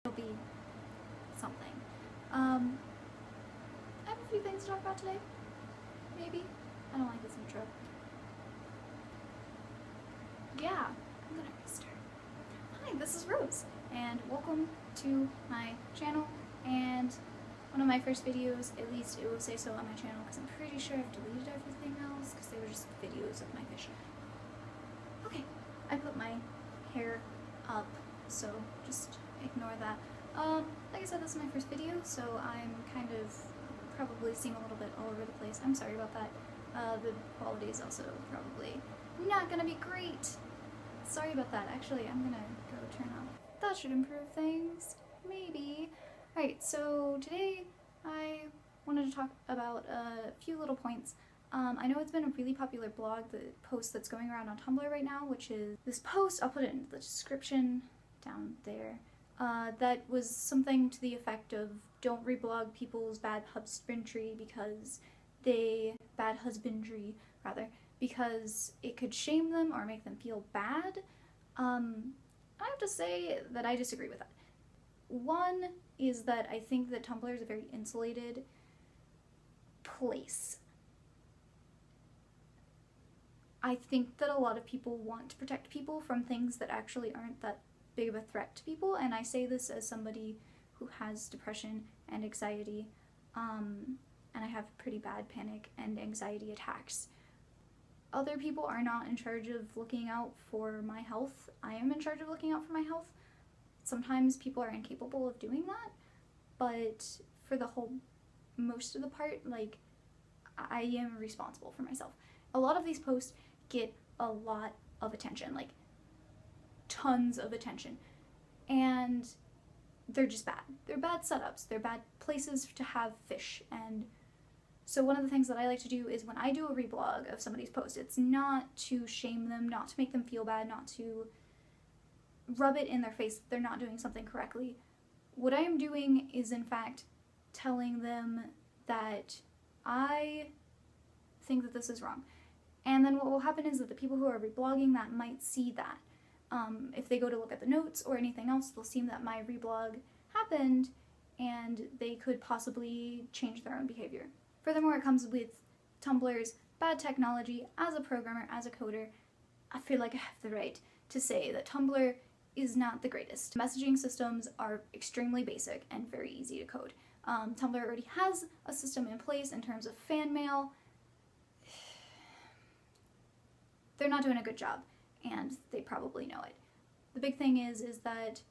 It'll be something. I have a few things to talk about today. Maybe. I don't like this intro. Yeah, I'm gonna restart. Hi, this is Rose, and welcome to my channel, and one of my first videos, at least it will say so on my channel, because I'm pretty sure I've deleted everything else, because they were just videos of my fish. Okay, I put my hair up, so just ignore that. Like I said, this is my first video, so I'm kind of probably seem a little bit all over the place. I'm sorry about that. The quality is also probably not gonna be great. Sorry about that. Actually, I'm gonna go turn off. That should improve things. Maybe. Alright, so today I wanted to talk about a few little points. I know it's been a really popular blog, the post that's going around on Tumblr right now, which is this post, I'll put it in the description down there, that was something to the effect of don't reblog people's bad husbandry because because it could shame them or make them feel bad. I have to say that I disagree with that. One is that I think that Tumblr is a very insulated place. I think that a lot of people want to protect people from things that actually aren't that big of a threat to people, and I say this as somebody who has depression and anxiety, and I have pretty bad panic and anxiety attacks. Other people are not in charge of looking out for my health. I am in charge of looking out for my health. Sometimes people are incapable of doing that, but for the most of the part, like, I am responsible for myself. A lot of these posts get a lot of attention, like tons of attention, and they're just bad. They're bad setups. They're bad places to have fish. And so one of the things that I like to do is when I do a reblog of somebody's post, it's not to shame them, not to make them feel bad, not to rub it in their face that they're not doing something correctly. What I am doing is in fact telling them that I think that this is wrong. And then what will happen is that the people who are reblogging that might see that. If they go to look at the notes or anything else, they'll see that my reblog happened and they could possibly change their own behavior. Furthermore, it comes with Tumblr's bad technology. As a programmer, as a coder, I feel like I have the right to say that Tumblr is not the greatest. Messaging systems are extremely basic and very easy to code. Tumblr already has a system in place in terms of fan mail. They're not doing a good job, and they probably know it. The big thing is that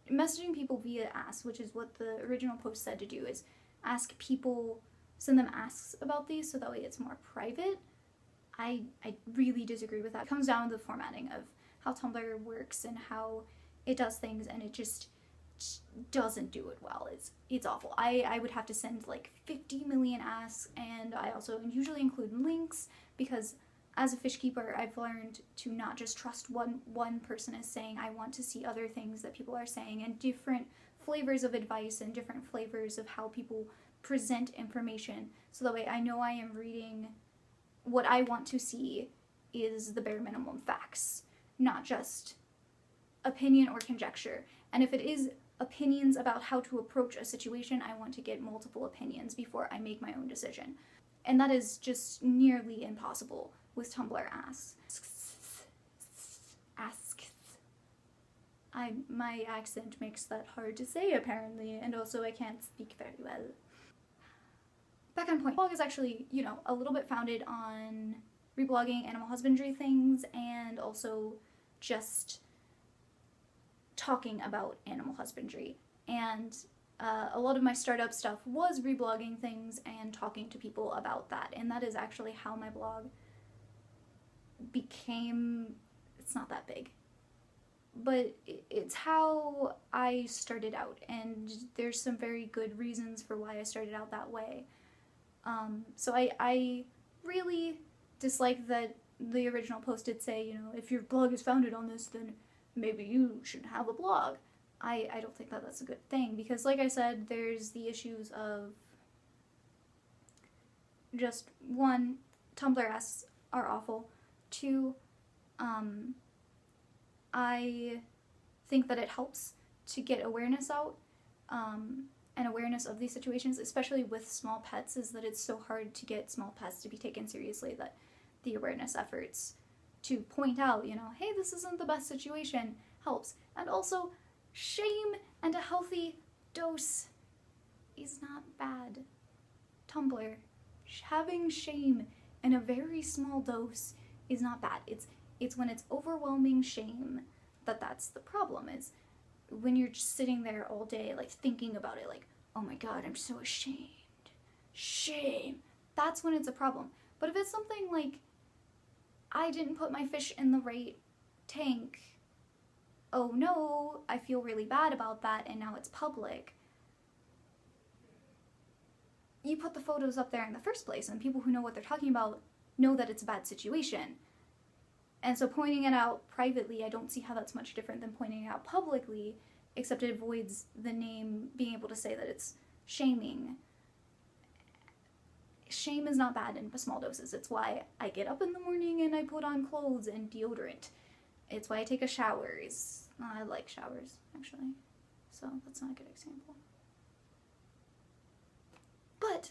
messaging people via ask, which is what the original post said to do, is ask people, send them asks about these so that way it's more private. I really disagree with that. It comes down to the formatting of how Tumblr works and how it does things, and it just doesn't do it well. It's awful. I would have to send like 50 million asks, and I also usually include links because as a fish keeper I've learned to not just trust one person is saying. I want to see other things that people are saying and different flavors of advice and different flavors of how people present information, so that way I know I am reading what I want to see is the bare minimum facts, not just opinion or conjecture. And if it is opinions about how to approach a situation, I want to get multiple opinions before I make my own decision. And that is just nearly impossible with Tumblr asks. My accent makes that hard to say apparently, and also I can't speak very well. Back on point. The blog is actually, a little bit founded on reblogging animal husbandry things and also just talking about animal husbandry. And a lot of my startup stuff was reblogging things and talking to people about that. And that is actually how my blog became, it's not that big, but it's how I started out. And there's some very good reasons for why I started out that way. So I really dislike that the original post did say, if your blog is founded on this, then maybe you shouldn't have a blog. I don't think that that's a good thing, because like I said, there's the issues of just, one, Tumblr asks are awful. Two, I think that it helps to get awareness out, and awareness of these situations, especially with small pets, is that it's so hard to get small pets to be taken seriously, that the awareness efforts to point out, you know, hey, this isn't the best situation, helps. And also, shame and a healthy dose is not bad. Tumblr, having shame in a very small dose is not bad. It's when it's overwhelming shame that's the problem, is when you're just sitting there all day, like, thinking about it, like, oh my god, I'm so ashamed. Shame. That's when it's a problem. But if it's something like, I didn't put my fish in the right tank, oh no, I feel really bad about that, and now it's public. You put the photos up there in the first place, and people who know what they're talking about know that it's a bad situation. And so pointing it out privately, I don't see how that's much different than pointing it out publicly, except it avoids the name being able to say that it's shaming. Shame is not bad in small doses. It's why I get up in the morning and I put on clothes and deodorant. It's why I take a shower. I like showers, actually. So that's not a good example. But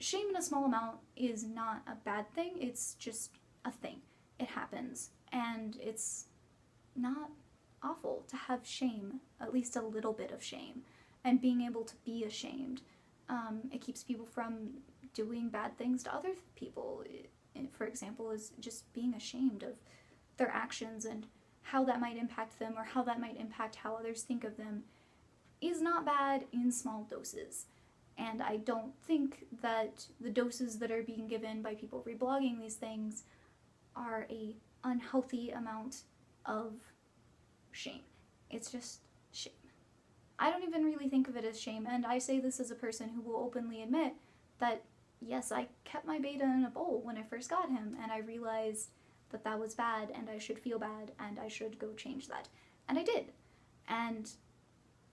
shame in a small amount is not a bad thing. It's just a thing. It happens, and it's not awful to have shame, at least a little bit of shame, and being able to be ashamed. It keeps people from doing bad things to other people. For example, is just being ashamed of their actions and how that might impact them, or how that might impact how others think of them, is not bad in small doses. And I don't think that the doses that are being given by people reblogging these things are a unhealthy amount of shame. It's just shame. I don't even really think of it as shame, and I say this as a person who will openly admit that, yes, I kept my beta in a bowl when I first got him, and I realized that that was bad, and I should feel bad, and I should go change that. And I did. And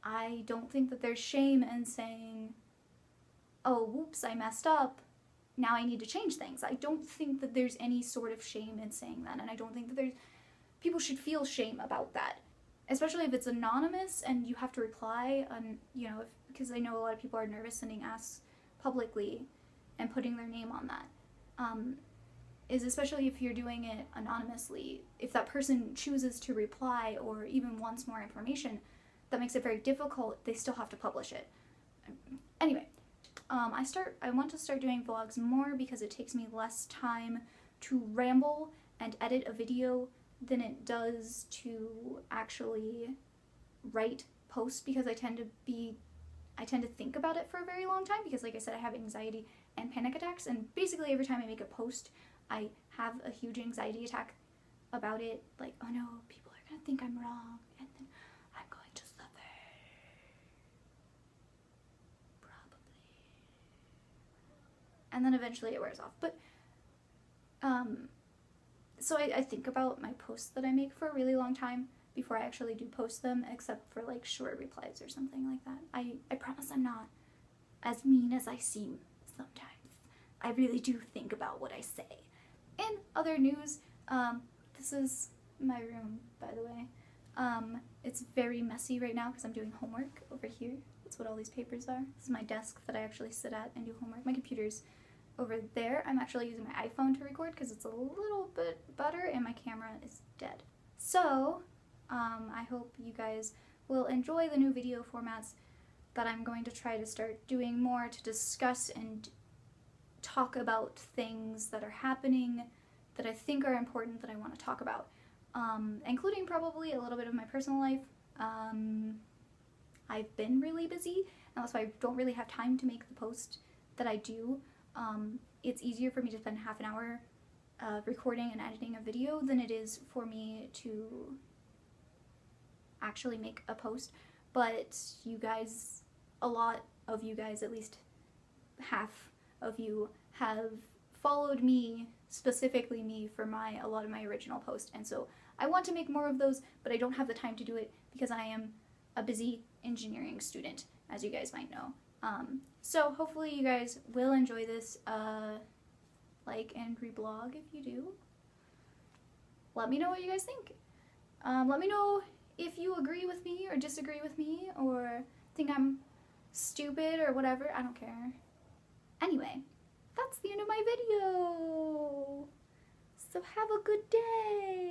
I don't think that there's shame in saying, oh, whoops, I messed up, now I need to change things. I don't think that there's any sort of shame in saying that, and I don't think that people should feel shame about that. Especially if it's anonymous and you have to reply, because I know a lot of people are nervous sending asks publicly and putting their name on that. Is especially if you're doing it anonymously, if that person chooses to reply or even wants more information, that makes it very difficult. They still have to publish it. Anyway. I want to start doing vlogs more because it takes me less time to ramble and edit a video than it does to actually write posts, because I tend to think about it for a very long time, because like I said, I have anxiety and panic attacks, and basically every time I make a post, I have a huge anxiety attack about it, like, oh no, people are gonna think I'm wrong, and then I'm going to suffer. And then eventually it wears off. But, so I think about my posts that I make for a really long time before I actually do post them, except for, like, short replies or something like that. I promise I'm not as mean as I seem sometimes. I really do think about what I say. In other news, this is my room, by the way. It's very messy right now because I'm doing homework over here. That's what all these papers are. This is my desk that I actually sit at and do homework. My computer's over there. I'm actually using my iPhone to record because it's a little bit better, and my camera is dead. So, I hope you guys will enjoy the new video formats that I'm going to try to start doing more, to discuss and talk about things that are happening that I think are important, that I want to talk about, including probably a little bit of my personal life. I've been really busy, and that's why I don't really have time to make the post that I do. It's easier for me to spend half an hour recording and editing a video than it is for me to actually make a post. But you guys, a lot of you guys, at least half of you, have followed me, specifically me, for a lot of my original posts, and so I want to make more of those, but I don't have the time to do it because I am a busy engineering student, as you guys might know. So hopefully you guys will enjoy this, like and reblog if you do. Let me know what you guys think. Let me know if you agree with me or disagree with me or think I'm stupid or whatever. I don't care. Anyway, that's the end of my video. So have a good day.